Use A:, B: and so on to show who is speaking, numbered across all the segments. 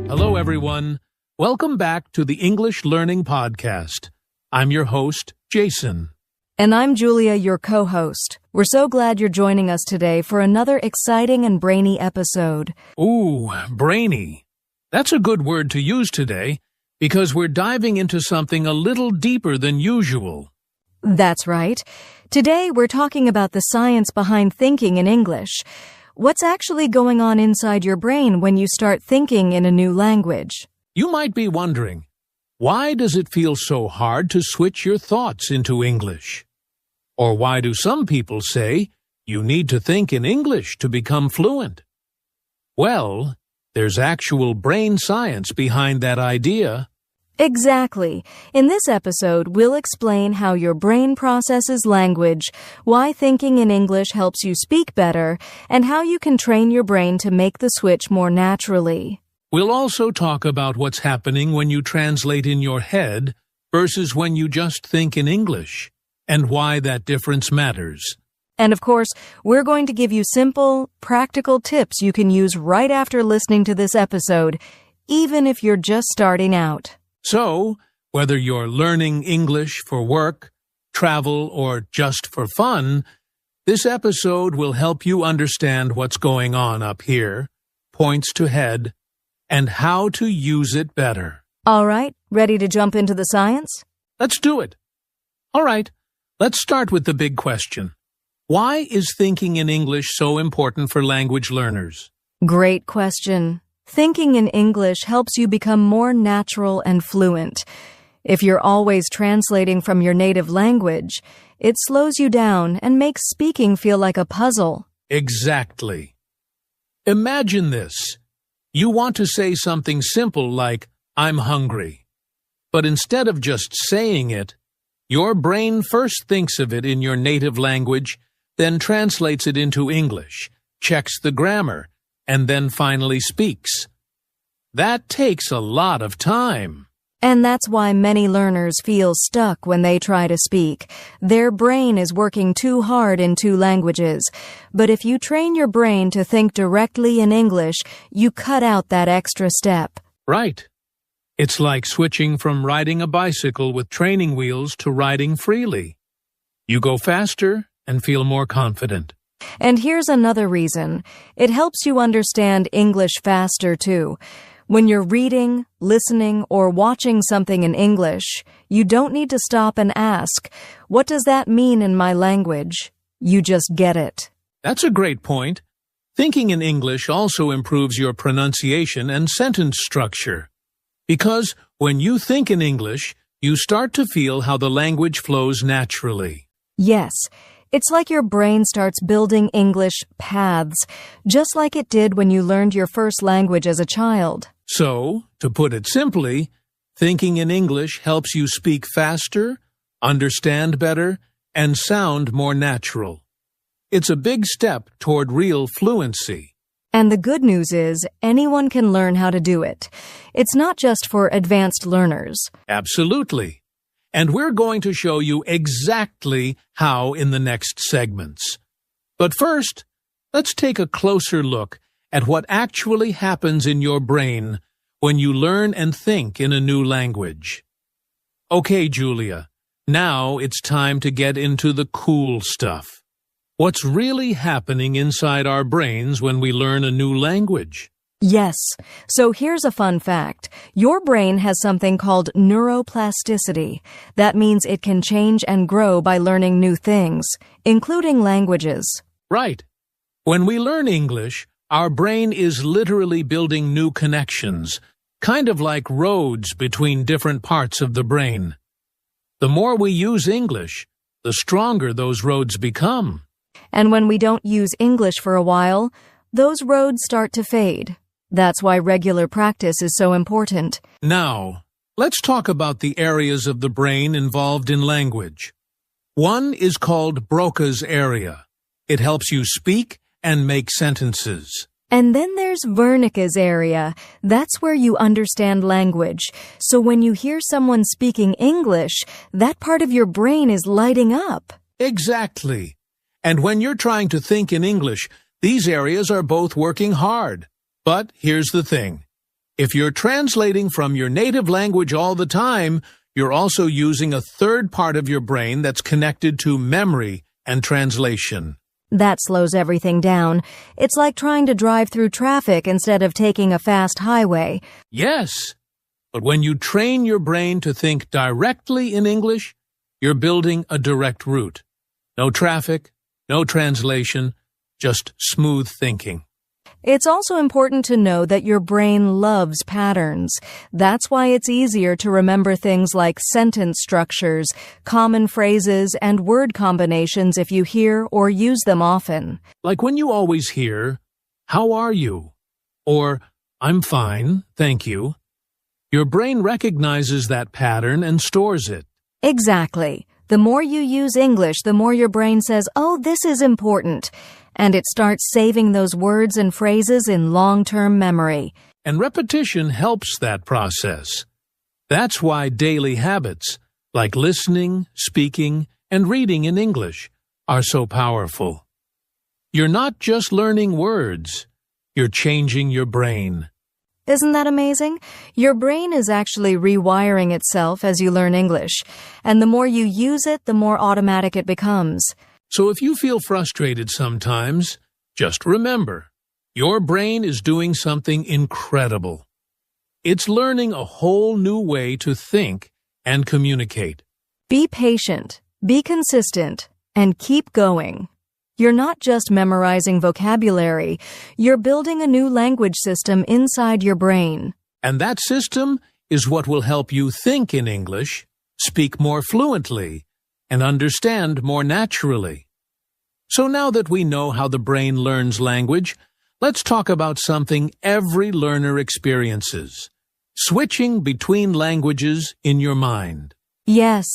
A: Hello, everyone. Welcome back to the English Learning Podcast. I'm your host, Jason.
B: And I'm Julia, your co-host. We're so glad you're joining us today for another exciting and brainy episode.
A: Ooh, brainy. That's a good word to use today because we're diving into something a little deeper than usual.
B: That's right. Today we're talking about the science behind thinking in English. What's actually going on inside your brain when you start thinking in a new language?
A: You might be wondering, why does it feel so hard to switch your thoughts into English? Or why do some people say you need to think in English to become fluent? Well, there's actual brain science behind that idea.
B: Exactly. In this episode, we'll explain how your brain processes language, why thinking in English helps you speak better, and how you can train your brain to make the switch more naturally.
A: We'll also talk about what's happening when you translate in your head versus when you just think in English, and why that difference matters.
B: And of course, we're going to give you simple, practical tips you can use right after listening to this episode, even if you're just starting out.
A: So, whether you're learning English for work, travel, or just for fun, this episode will help you understand what's going on up here, points to head, and how to use it better.
B: All right, ready to jump into the science?
A: Let's do it. All right, let's start with the big question. Why is thinking in English so important for language learners?
B: Great question. Thinking in English helps you become more natural and fluent. If you're always translating from your native language, it slows you down and makes speaking feel like a puzzle.
A: Exactly. Imagine this. You want to say something simple like, I'm hungry. But instead of just saying it, your brain first thinks of it in your native language, then translates it into English, checks the grammar, and then finally speaks. That takes a lot of time.
B: And that's why many learners feel stuck when they try to speak. Their brain is working too hard in two languages. But if you train your brain to think directly in English, you cut out that extra step.
A: Right. It's like switching from riding a bicycle with training wheels to riding freely. You go faster and feel more confident.
B: And here's another reason. It helps you understand English faster, too. When you're reading, listening, or watching something in English, you don't need to stop and ask, what does that mean in my language? You just get it.
A: That's a great point. Thinking in English also improves your pronunciation and sentence structure. Because when you think in English, you start to feel how the language flows naturally.
B: Yes. It's like your brain starts building English paths, just like it did when you learned your first language as a child.
A: So, to put it simply, thinking in English helps you speak faster, understand better, and sound more natural. It's a big step toward real fluency.
B: And the good news is, anyone can learn how to do it. It's not just for advanced learners.
A: Absolutely. And we're going to show you exactly how in the next segments. But first, let's take a closer look at what actually happens in your brain when you learn and think in a new language. Okay, Julia, now it's time to get into the cool stuff. What's really happening inside our brains when we learn a new language?
B: Yes. So here's a fun fact. Your brain has something called neuroplasticity. That means it can change and grow by learning new things, including languages.
A: Right. When we learn English, our brain is literally building new connections, kind of like roads between different parts of the brain. The more we use English, the stronger those roads become.
B: And when we don't use English for a while, those roads start to fade. That's why regular practice is so important.
A: Now, let's talk about the areas of the brain involved in language. One is called Broca's area. It helps you speak and make sentences.
B: And then there's Wernicke's area. That's where you understand language. So when you hear someone speaking English, that part of your brain is lighting up.
A: Exactly. And when you're trying to think in English, these areas are both working hard. But here's the thing. If you're translating from your native language all the time, you're also using a third part of your brain that's connected to memory and translation.
B: That slows everything down. It's like trying to drive through traffic instead of taking a fast highway.
A: Yes, but when you train your brain to think directly in English, you're building a direct route. No traffic, no translation, just smooth thinking.
B: It's also important to know that your brain loves patterns. That's why it's easier to remember things like sentence structures, common phrases, and word combinations if you hear or use them often.
A: Like when you always hear, "How are you?" or "I'm fine, thank you." Your brain recognizes that pattern and stores it.
B: Exactly. The more you use English, the more your brain says, "Oh, this is important." And it starts saving those words and phrases in long-term memory.
A: And repetition helps that process. That's why daily habits, like listening, speaking, and reading in English, are so powerful. You're not just learning words, you're changing your brain.
B: Isn't that amazing? Your brain is actually rewiring itself as you learn English, and the more you use it, the more automatic it becomes.
A: So if you feel frustrated sometimes, just remember, your brain is doing something incredible. It's learning a whole new way to think and communicate.
B: Be patient, be consistent, and keep going. You're not just memorizing vocabulary, you're building a new language system inside your brain.
A: And that system is what will help you think in English, speak more fluently, and understand more naturally. So now that we know how the brain learns language, let's talk about something every learner experiences: switching between languages in your mind.
B: Yes,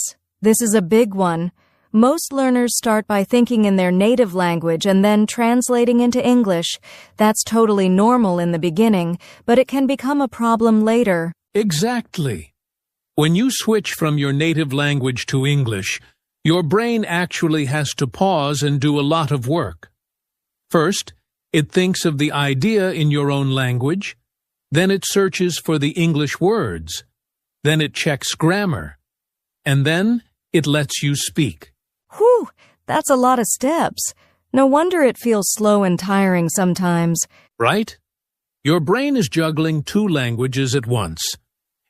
B: this is a big one. Most learners start by thinking in their native language and then translating into English. That's totally normal in the beginning, but it can become a problem later.
A: Exactly. When you switch from your native language to English, your brain actually has to pause and do a lot of work. First, it thinks of the idea in your own language, then it searches for the English words, then it checks grammar, and then it lets you speak.
B: Whew, that's a lot of steps. No wonder it feels slow and tiring sometimes.
A: Right? Your brain is juggling two languages at once,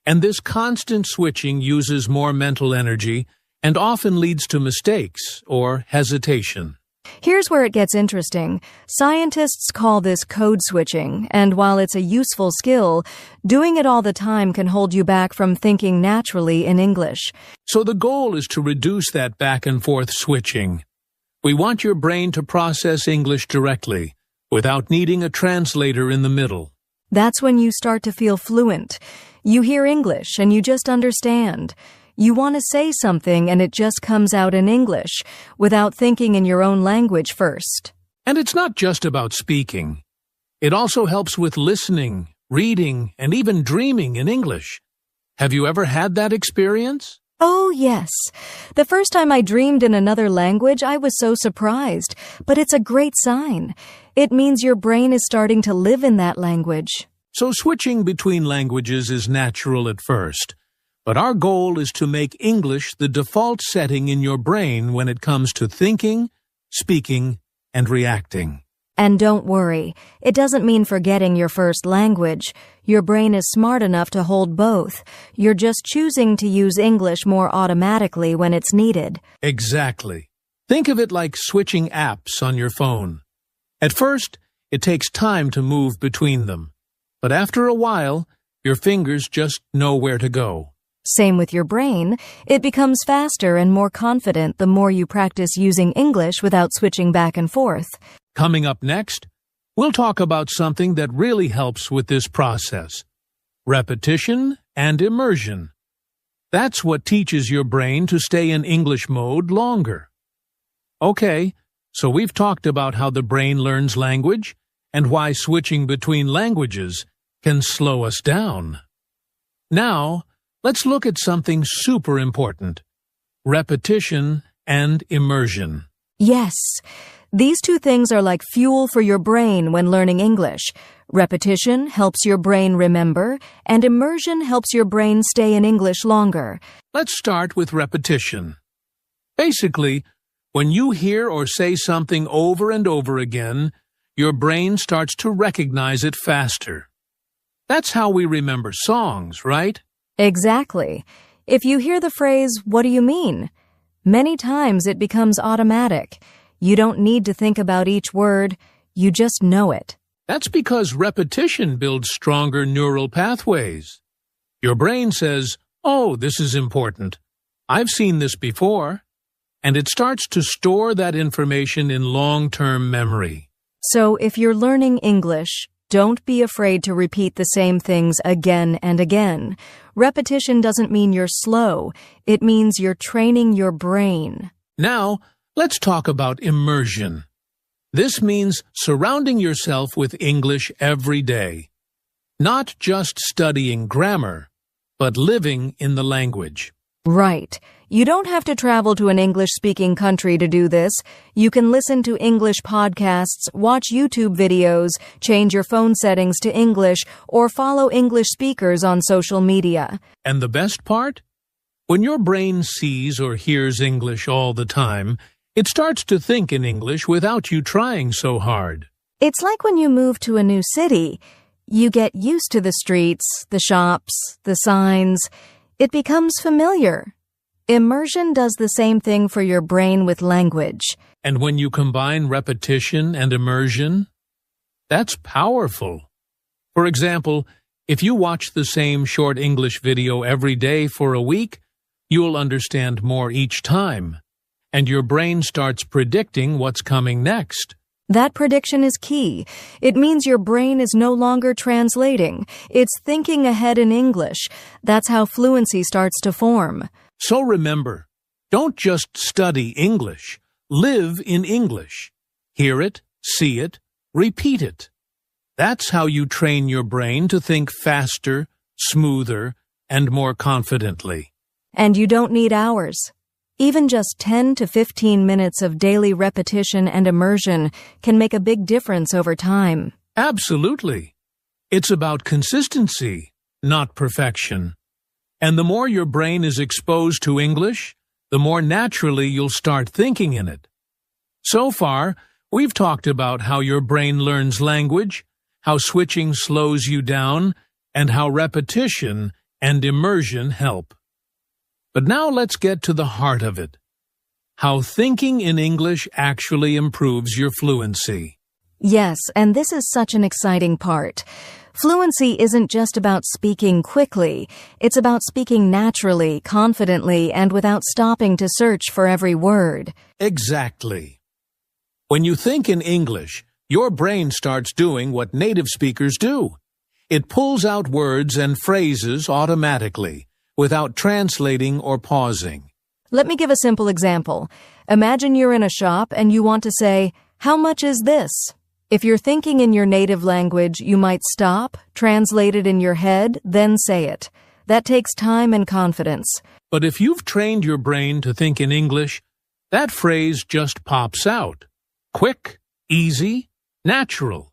A: and this constant switching uses more mental energy and often leads to mistakes or hesitation.
B: Here's where it gets interesting. Scientists call this code switching, and while it's a useful skill, doing it all the time can hold you back from thinking naturally in English.
A: So the goal is to reduce that back and forth switching. We want your brain to process English directly, without needing a translator in the middle.
B: That's when you start to feel fluent. You hear English and you just understand. You want to say something and it just comes out in English, without thinking in your own language first.
A: And it's not just about speaking. It also helps with listening, reading, and even dreaming in English. Have you ever had that experience?
B: Oh, yes. The first time I dreamed in another language, I was so surprised. But it's a great sign. It means your brain is starting to live in that language.
A: So switching between languages is natural at first. But our goal is to make English the default setting in your brain when it comes to thinking, speaking, and reacting.
B: And don't worry, it doesn't mean forgetting your first language. Your brain is smart enough to hold both. You're just choosing to use English more automatically when it's needed.
A: Exactly. Think of it like switching apps on your phone. At first, it takes time to move between them. But after a while, your fingers just know where to go.
B: Same with your brain. It becomes faster and more confident the more you practice using English without switching back and forth.
A: Coming up next, we'll talk about something that really helps with this process: repetition and immersion. That's what teaches your brain to stay in English mode longer. Okay, so we've talked about how the brain learns language and why switching between languages can slow us down. Now, let's look at something super important: repetition and immersion.
B: Yes, These two things are like fuel for your brain when learning English. Repetition helps your brain remember, and immersion helps your brain stay in English longer.
A: Let's start with repetition. Basically, when you hear or say something over and over again, your brain starts to recognize it faster. That's how we remember songs, right?
B: Exactly. If you hear the phrase, "What do you mean?" many times it becomes automatic. You don't need to think about each word, you just know it.
A: That's because repetition builds stronger neural pathways. Your brain says, "Oh, this is important. I've seen this before." And it starts to store that information in long-term memory.
B: So if you're learning English, don't be afraid to repeat the same things again and again. Repetition doesn't mean you're slow. It means you're training your brain.
A: Now, let's talk about immersion. This means surrounding yourself with English every day. Not just studying grammar, but living in the language.
B: Right. You don't have to travel to an English-speaking country to do this. You can listen to English podcasts, watch YouTube videos, change your phone settings to English, or follow English speakers on social media.
A: And the best part? When your brain sees or hears English all the time, it starts to think in English without you trying so hard.
B: It's like when you move to a new city. You get used to the streets, the shops, the signs. It becomes familiar. Immersion does the same thing for your brain with language.
A: And when you combine repetition and immersion, that's powerful. For example, if you watch the same short English video every day for a week, you'll understand more each time, and your brain starts predicting what's coming next.
B: That prediction is key. It means your brain is no longer translating. It's thinking ahead in English. That's how fluency starts to form.
A: So remember, don't just study English. Live in English. Hear it, see it, repeat it. That's how you train your brain to think faster, smoother, and more confidently.
B: And you don't need hours. Even just 10 to 15 minutes of daily repetition and immersion can make a big difference over time.
A: Absolutely. It's about consistency, not perfection. And the more your brain is exposed to English, the more naturally you'll start thinking in it. So far, we've talked about how your brain learns language, how switching slows you down, and how repetition and immersion help. But now let's get to the heart of it. How thinking in English actually improves your fluency.
B: Yes, and this is such an exciting part. Fluency isn't just about speaking quickly. It's about speaking naturally, confidently, and without stopping to search for every word.
A: Exactly. When you think in English, your brain starts doing what native speakers do. It pulls out words and phrases automatically, without translating or pausing.
B: Let me give a simple example. Imagine you're in a shop and you want to say, "How much is this?" If you're thinking in your native language, you might stop, translate it in your head, then say it. That takes time and confidence.
A: But if you've trained your brain to think in English, that phrase just pops out. Quick, easy, natural.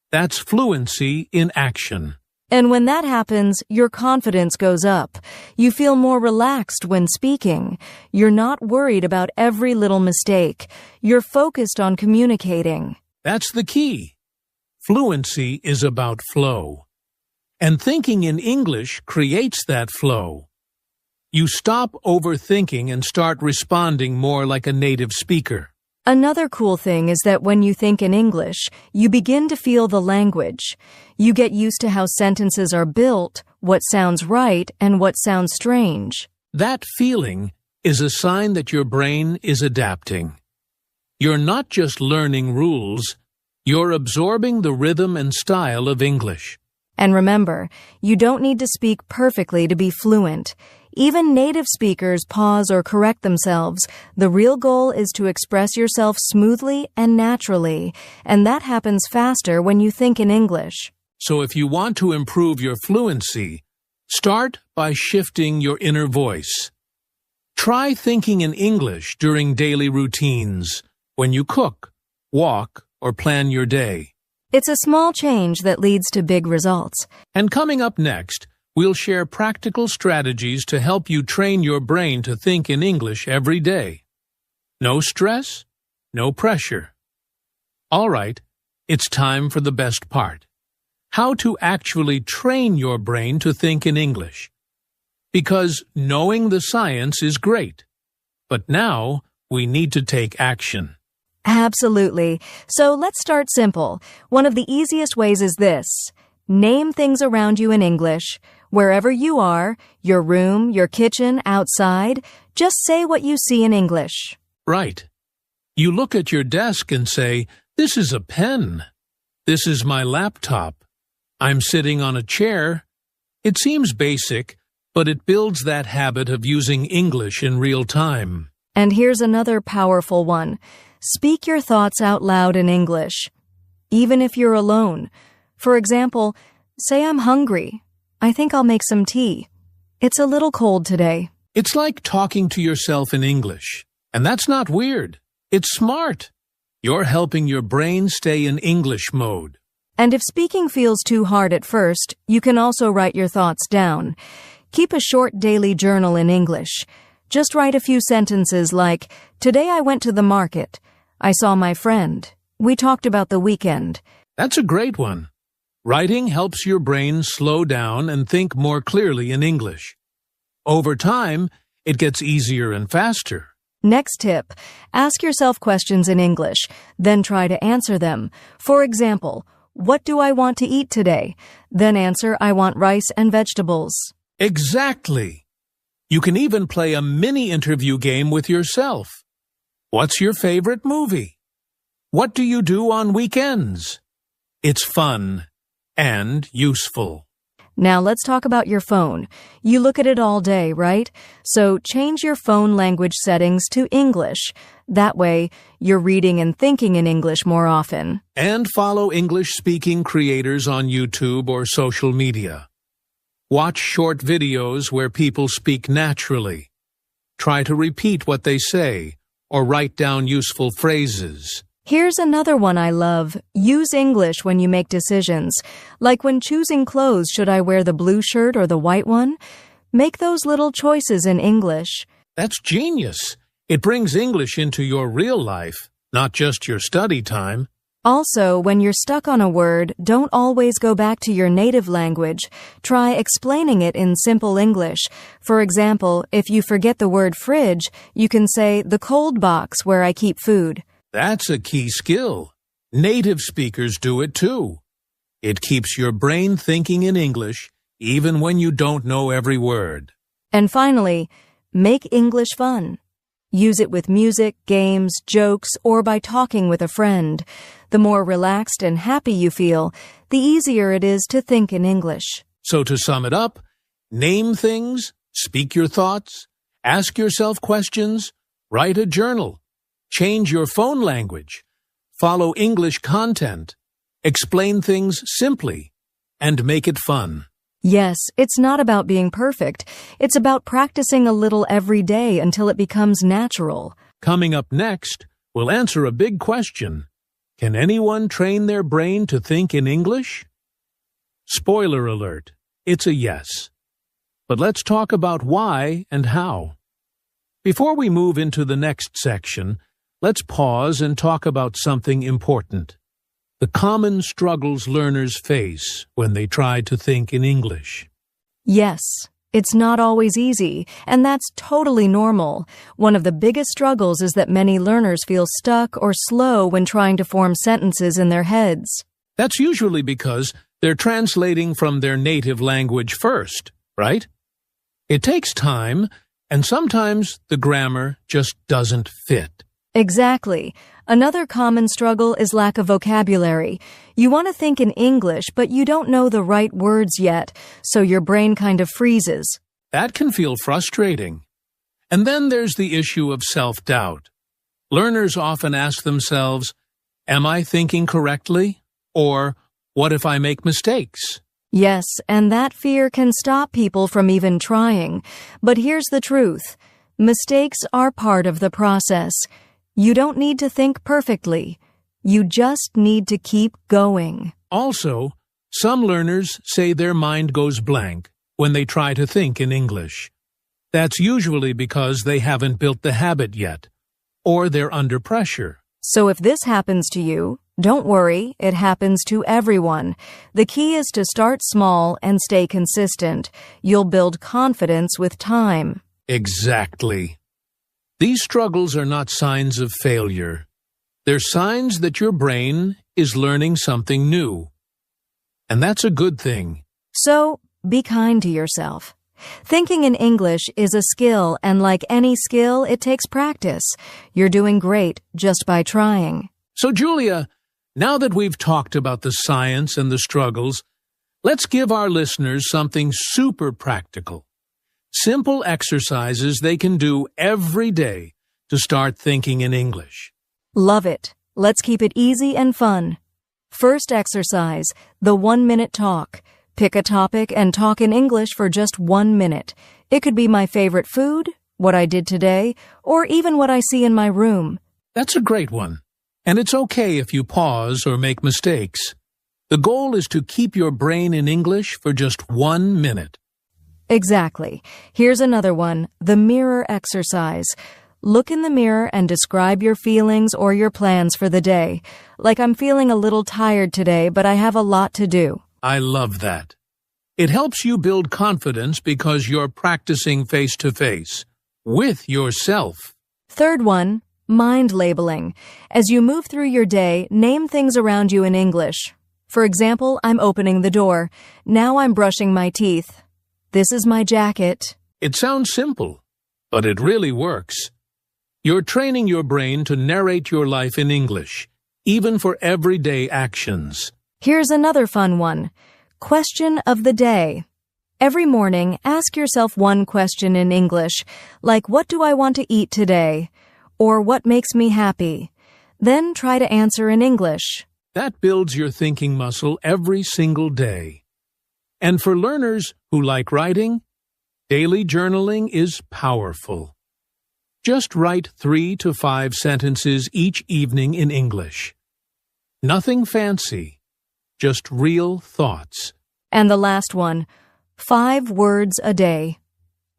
A: That's fluency in action.
B: And when that happens, your confidence goes up. You feel more relaxed when speaking. You're not worried about every little mistake. You're focused on communicating.
A: That's the key. Fluency is about flow. And thinking in English creates that flow. You stop overthinking and start responding more like a native speaker.
B: Another cool thing is that when you think in English, you begin to feel the language. You get used to how sentences are built, what sounds right, and what sounds strange.
A: That feeling is a sign that your brain is adapting. You're not just learning rules, you're absorbing the rhythm and style of English.
B: And remember, you don't need to speak perfectly to be fluent. Even native speakers pause or correct themselves. The real goal is to express yourself smoothly and naturally, and that happens faster when you think in English.
A: So if you want to improve your fluency, start by shifting your inner voice. Try thinking in English during daily routines, when you cook, walk, or plan your day.
B: It's a small change that leads to big results.
A: And coming up next, we'll share practical strategies to help you train your brain to think in English every day. No stress, no pressure. All right, it's time for the best part. How to actually train your brain to think in English. Because knowing the science is great, but now we need to take action.
B: Absolutely. So let's start simple. One of the easiest ways is this. Name things around you in English. Wherever you are, your room, your kitchen, outside, just say what you see in English.
A: Right. You look at your desk and say, "This is a pen. This is my laptop. I'm sitting on a chair." It seems basic, but it builds that habit of using English in real time.
B: And here's another powerful one. Speak your thoughts out loud in English, even if you're alone. For example, say I'm hungry. I think I'll make some tea. It's a little cold today.
A: It's like talking to yourself in English. And that's not weird. It's smart. You're helping your brain stay in English mode.
B: And if speaking feels too hard at first, you can also write your thoughts down. Keep a short daily journal in English. Just write a few sentences like, "Today I went to the market. I saw my friend. We talked about the weekend."
A: That's a great one. Writing helps your brain slow down and think more clearly in English. Over time, it gets easier and faster.
B: Next tip, ask yourself questions in English, then try to answer them. For example, what do I want to eat today? Then answer, I want rice and vegetables.
A: Exactly. You can even play a mini interview game with yourself. What's your favorite movie? What do you do on weekends? It's fun and useful.
B: Now let's talk about your phone. You look at it all day, right? So change your phone language settings to English. That way, you're reading and thinking in English more often.
A: And follow English-speaking creators on YouTube or social media. Watch short videos where people speak naturally. Try to repeat what they say or write down useful phrases.
B: Here's another one I love. Use English when you make decisions. Like when choosing clothes, should I wear the blue shirt or the white one? Make those little choices in English.
A: That's genius. It brings English into your real life, not just your study time.
B: Also, when you're stuck on a word, don't always go back to your native language. Try explaining it in simple English. For example, if you forget the word fridge, you can say the cold box where I keep food.
A: That's a key skill. Native speakers do it too. It keeps your brain thinking in English, even when you don't know every word.
B: And finally, make English fun. Use it with music, games, jokes, or by talking with a friend. The more relaxed and happy you feel, the easier it is to think in English.
A: So to sum it up, name things, speak your thoughts, ask yourself questions, write a journal, change your phone language, follow English content, explain things simply, and make it fun.
B: Yes, it's not about being perfect. It's about practicing a little every day until it becomes natural.
A: Coming up next, we'll answer a big question. Can anyone train their brain to think in English? Spoiler alert, it's a yes. But let's talk about why and how. Before we move into the next section, let's pause and talk about something important. The common struggles learners face when they try to think in English.
B: Yes, it's not always easy, and that's totally normal. One of the biggest struggles is that many learners feel stuck or slow when trying to form sentences in their heads.
A: That's usually because they're translating from their native language first, right? It takes time, and sometimes the grammar just doesn't fit.
B: Exactly. Another common struggle is lack of vocabulary. You want to think in English, but you don't know the right words yet, so your brain kind of freezes.
A: That can feel frustrating. And then there's the issue of self-doubt. Learners often ask themselves, am I thinking correctly? Or, what if I make mistakes?
B: Yes, and that fear can stop people from even trying. But here's the truth. Mistakes are part of the process. You don't need to think perfectly. You just need to keep going.
A: Also, some learners say their mind goes blank when they try to think in English. That's usually because they haven't built the habit yet, or they're under pressure.
B: So if this happens to you, don't worry, it happens to everyone. The key is to start small and stay consistent. You'll build confidence with time.
A: Exactly. These struggles are not signs of failure. They're signs that your brain is learning something new. And that's a good thing.
B: So, be kind to yourself. Thinking in English is a skill, and like any skill, it takes practice. You're doing great just by trying.
A: So, Julia, now that we've talked about the science and the struggles, let's give our listeners something super practical. Simple exercises they can do every day to start thinking in English.
B: Love it. Let's keep it easy and fun. First exercise, the 1-minute talk. Pick a topic and talk in English for just 1 minute. It could be my favorite food, what I did today, or even what I see in my room.
A: That's a great one. And it's okay if you pause or make mistakes. The goal is to keep your brain in English for just 1 minute.
B: Exactly. Here's another one, the mirror exercise. Look in the mirror and describe your feelings or your plans for the day. Like, I'm feeling a little tired today, but I have a lot to do.
A: I love that. It helps you build confidence because you're practicing face-to-face with yourself.
B: Third one, mind labeling. As you move through your day, name things around you in English. For example, I'm opening the door. Now I'm brushing my teeth. This is my jacket.
A: It sounds simple, but it really works. You're training your brain to narrate your life in English, even for everyday actions.
B: Here's another fun one. Question of the day. Every morning, ask yourself one question in English, like, what do I want to eat today? Or what makes me happy? Then try to answer in English.
A: That builds your thinking muscle every single day. And for learners who like writing, daily journaling is powerful. Just write 3 to 5 sentences each evening in English. Nothing fancy. Just real thoughts.
B: And the last one, 5 words a day.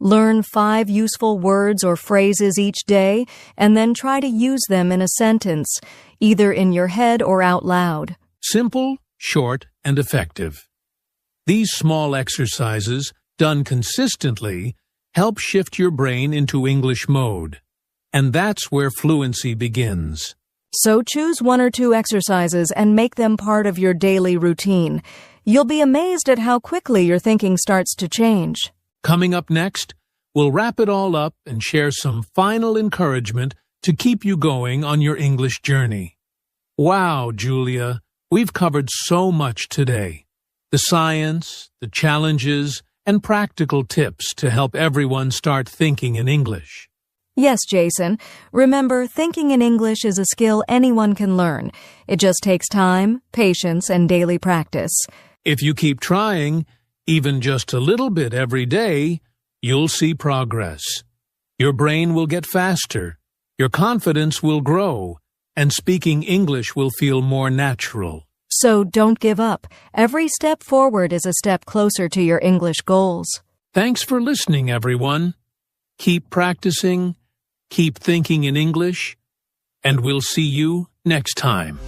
B: Learn 5 useful words or phrases each day, and then try to use them in a sentence, either in your head or out loud.
A: Simple, short, and effective. These small exercises, done consistently, help shift your brain into English mode. And that's where fluency begins.
B: So choose 1 or 2 exercises and make them part of your daily routine. You'll be amazed at how quickly your thinking starts to change.
A: Coming up next, we'll wrap it all up and share some final encouragement to keep you going on your English journey. Wow, Julia, we've covered so much today. The science, the challenges, and practical tips to help everyone start thinking in English.
B: Yes, Jason. Remember, thinking in English is a skill anyone can learn. It just takes time, patience, and daily practice.
A: If you keep trying, even just a little bit every day, you'll see progress. Your brain will get faster, your confidence will grow, and speaking English will feel more natural.
B: So don't give up. Every step forward is a step closer to your English goals.
A: Thanks for listening, everyone. Keep practicing, keep thinking in English, and we'll see you next time.